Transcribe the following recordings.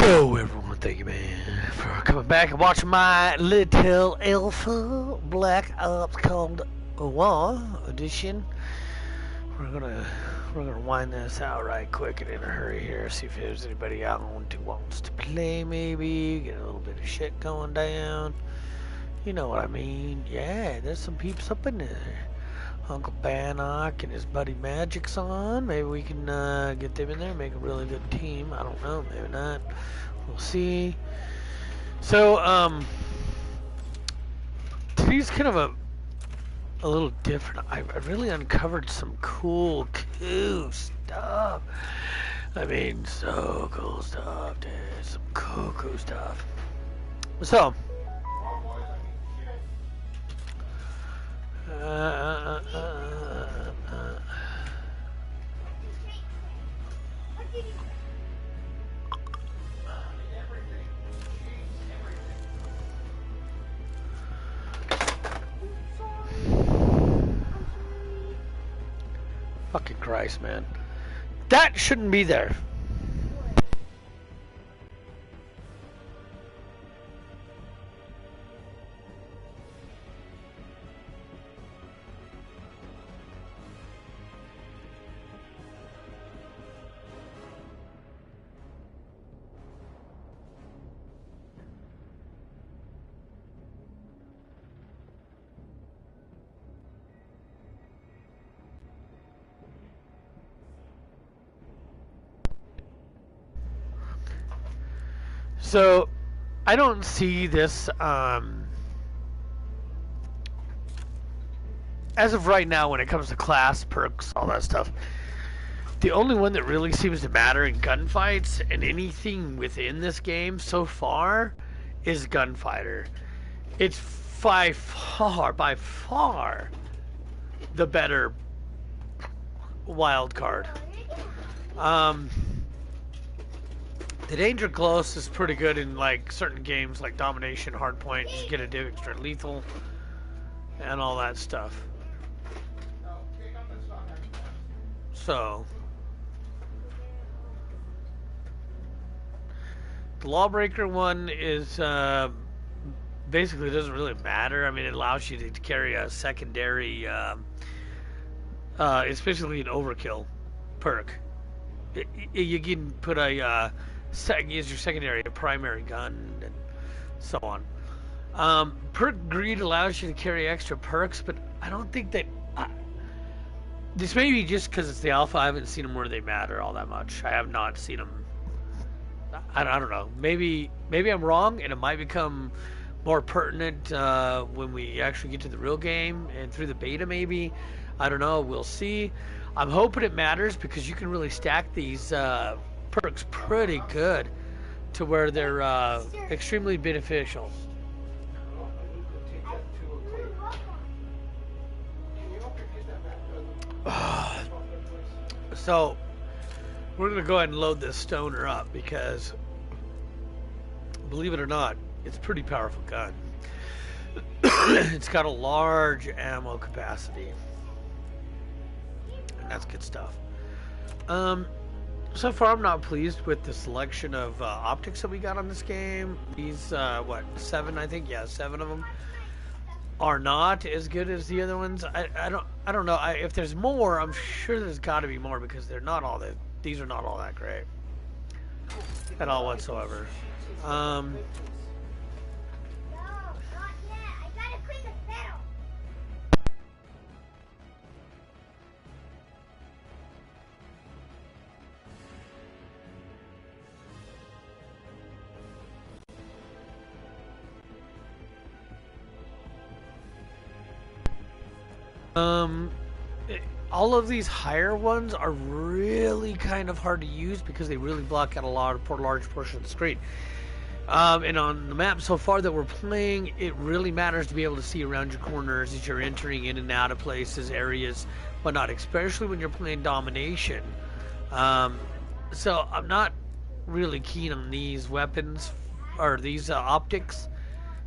Yo, everyone, thank you, man, for coming back and watching my Little Alpha Black Ops Cold War edition. We're gonna wind this out right quick and in a hurry here. See if there's anybody out who wants to play. Maybe get a little bit of shit going down. You know what I mean? Yeah, there's some peeps up in there. Uncle Bannock and his buddy Magic's on. Maybe we can get them in there, make a really good team. I don't know, maybe not. We'll see. So, today's kind of a little different. I really uncovered some cool stuff. I mean, so cool stuff, dude. Some cool stuff. So, fucking Christ, man. That shouldn't be there. So, I don't see this, as of right now when it comes to class, perks, all that stuff. The only one that really seems to matter in gunfights and anything within this game so far is Gunfighter. It's by far, the better wild card. The Danger Close is pretty good in like certain games like Domination, Hardpoint, just get a do extra lethal, and all that stuff. So, the Lawbreaker one is basically doesn't really matter. I mean, it allows you to carry a secondary, especially an overkill perk. You can put a use your secondary, a primary gun, and so on. Perk Greed allows you to carry extra perks, but I don't think that... this may be just because it's the alpha. I haven't seen them where they matter all that much. I have not seen them. I don't know. Maybe I'm wrong, and it might become more pertinent when we actually get to the real game and through the beta maybe. I don't know. We'll see. I'm hoping it matters because you can really stack these perks pretty good to where they're extremely beneficial. So we're gonna go ahead and load this stoner up because, believe it or not, it's a pretty powerful gun. It's got a large ammo capacity, and that's good stuff. So far, I'm not pleased with the selection of optics that we got on this game. These, what, 7, I think? Yeah, 7 of them are not as good as the other ones. I don't know. If there's more, I'm sure there's got to be more because they're not all that. These are not all that great at all whatsoever. All of these higher ones are really kind of hard to use because they really block out a large portion of the screen. And on the map so far that we're playing, it really matters to be able to see around your corners as you're entering in and out of places, areas, whatnot, especially when you're playing Domination. So I'm not really keen on these weapons or these optics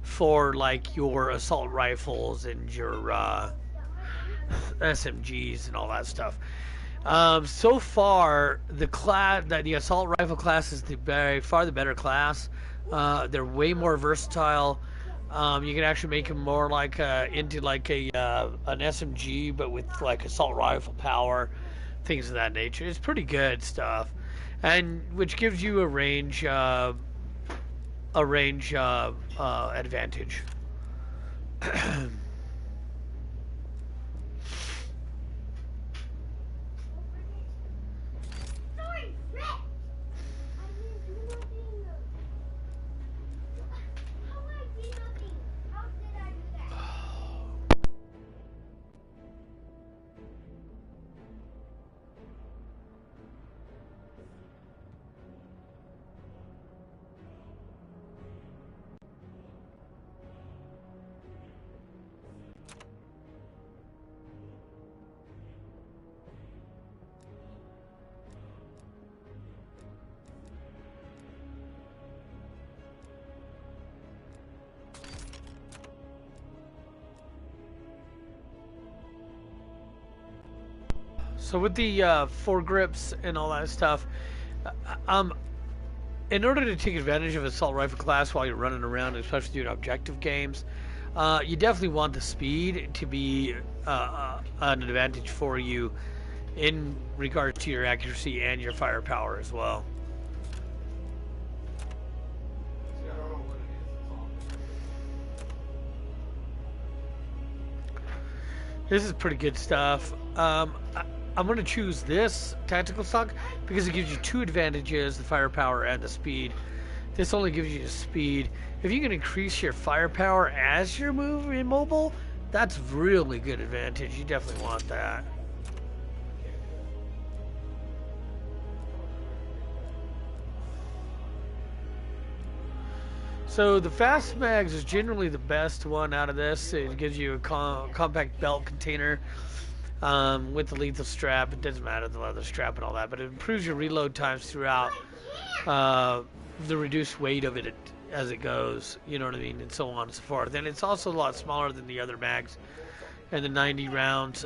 for like your assault rifles and your SMGs and all that stuff. So far, the assault rifle class is by far the better class. They're way more versatile. You can actually make them more like into like an SMG, but with like assault rifle power, things of that nature. It's pretty good stuff, and which gives you a range advantage. So with the foregrips and all that stuff, uh, um, in order to take advantage of assault rifle class while you're running around, especially doing objective games, you definitely want the speed to be an advantage for you in regards to your accuracy and your firepower as well. This is pretty good stuff. I'm going to choose this tactical stock because it gives you two advantages, the firepower and the speed. This only gives you the speed. If you can increase your firepower as you're moving mobile, that's really good advantage. You definitely want that. So the fast mags is generally the best one out of this. It gives you a compact belt container with the lethal strap. It doesn't matter the leather strap and all that, but it improves your reload times throughout the reduced weight of it as it goes. You know what I mean, and so on and so forth. And it's also a lot smaller than the other mags and the 90 rounds.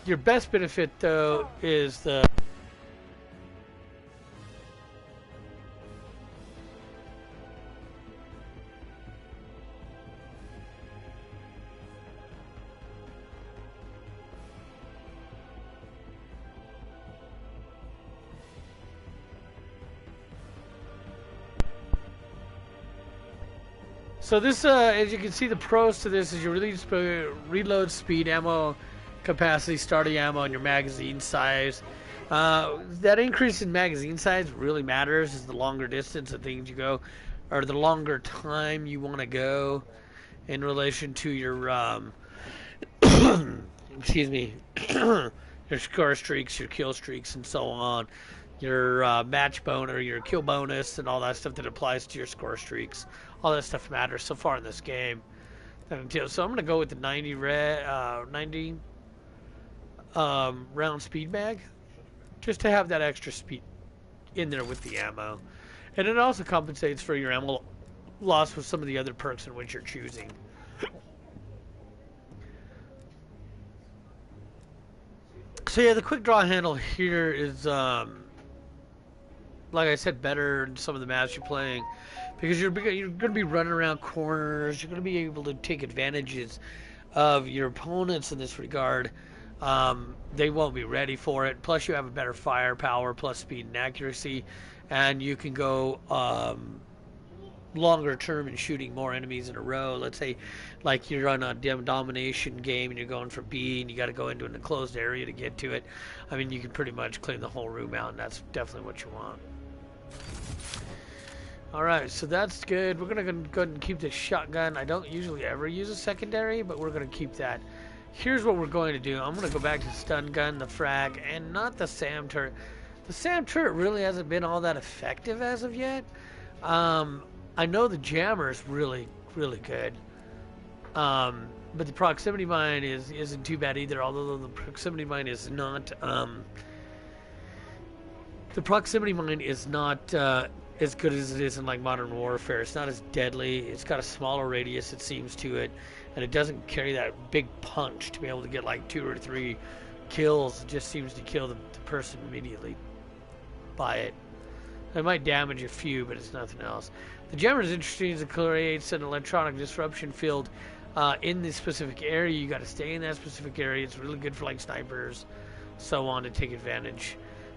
Your best benefit though is the So this, as you can see, the pros to this is your reload speed, ammo capacity, starting ammo, and your magazine size. That increase in magazine size really matters as the longer distance of things you go, or the longer time you want to go in relation to your, excuse me, your score streaks, your kill streaks, and so on. Your match bonus, or your kill bonus, and all that stuff that applies to your score streaks. All that stuff matters so far in this game. So I'm going to go with the 90 round speed mag, just to have that extra speed in there with the ammo. And it also compensates for your ammo loss with some of the other perks in which you're choosing. So yeah, the quick draw handle here is, like I said, better in some of the maps you're playing, because you're going to be running around corners. You're going to be able to take advantages of your opponents in this regard. They won't be ready for it. Plus, you have a better firepower, plus speed and accuracy, and you can go longer term in shooting more enemies in a row. Let's say, like you're on a domination game and you're going for B, and you got to go into an enclosed area to get to it. I mean, you can pretty much clean the whole room out, and that's definitely what you want. Alright, so that's good. We're going to go ahead and keep this shotgun. I don't usually ever use a secondary, but we're going to keep that. Here's what we're going to do. I'm going to go back to the stun gun, the frag, and not the SAM turret. The SAM turret really hasn't been all that effective as of yet. I know the jammer is really, really good. But the proximity mine isn't too bad either, although the proximity mine is not... the proximity mine is not as good as it is in like Modern Warfare. It's not as deadly. It's got a smaller radius, it seems, to it, and it doesn't carry that big punch to be able to get like 2 or 3 kills, it just seems to kill the person immediately by it. It might damage a few, but it's nothing else. The jammer is interesting as it creates an electronic disruption field in this specific area. You got to stay in that specific area. It's really good for like snipers, so on, to take advantage.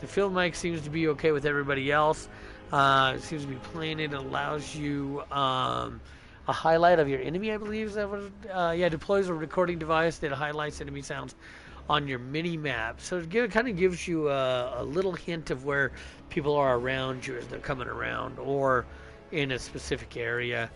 The field mic seems to be okay with everybody else. It seems to be playing it. It allows you a highlight of your enemy, I believe. Is that what yeah, deploys a recording device that highlights enemy sounds on your mini map. So it kind of gives you a little hint of where people are around you as they're coming around or in a specific area.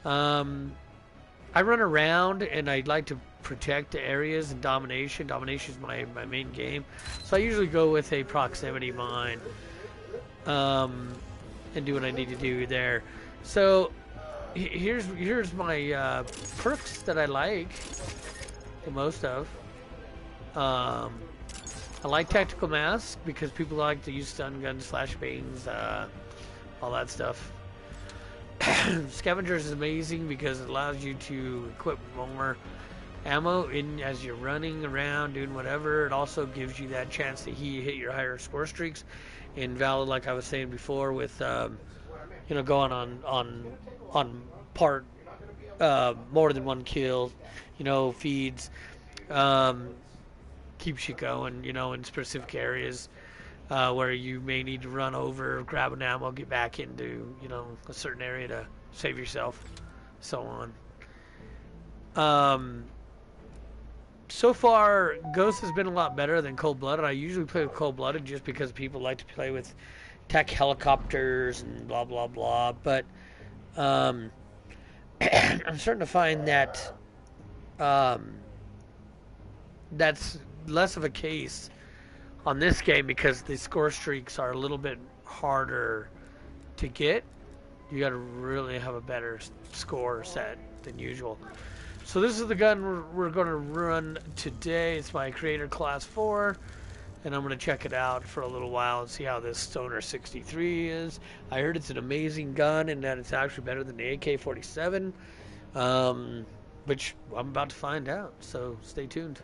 I run around and I like to protect the areas and domination. Domination is my main game. So I usually go with a proximity mine and do what I need to do there. So here's my perks that I like the most of. I like Tactical Mask because people like to use stun guns, flashbangs, all that stuff. Scavengers is amazing because it allows you to equip more ammo in as you're running around doing whatever. It also gives you that chance to hit your higher score streaks in Valid, like I was saying before, with you know, going on part more than one kill, you know, feeds. Keeps you going, you know, in specific areas where you may need to run over, grab an ammo, get back into, you know, a certain area to save yourself, so on. So far, Ghost has been a lot better than Cold Blooded. I usually play with Cold Blooded just because people like to play with tech helicopters and blah blah blah. But I'm starting to find that that's less of a case on this game because the score streaks are a little bit harder to get. You got to really have a better score set than usual. So this is the gun we're going to run today. It's my Creator Class 4, and I'm going to check it out for a little while and see how this Stoner 63 is. I heard it's an amazing gun and that it's actually better than the AK-47, which I'm about to find out, so stay tuned.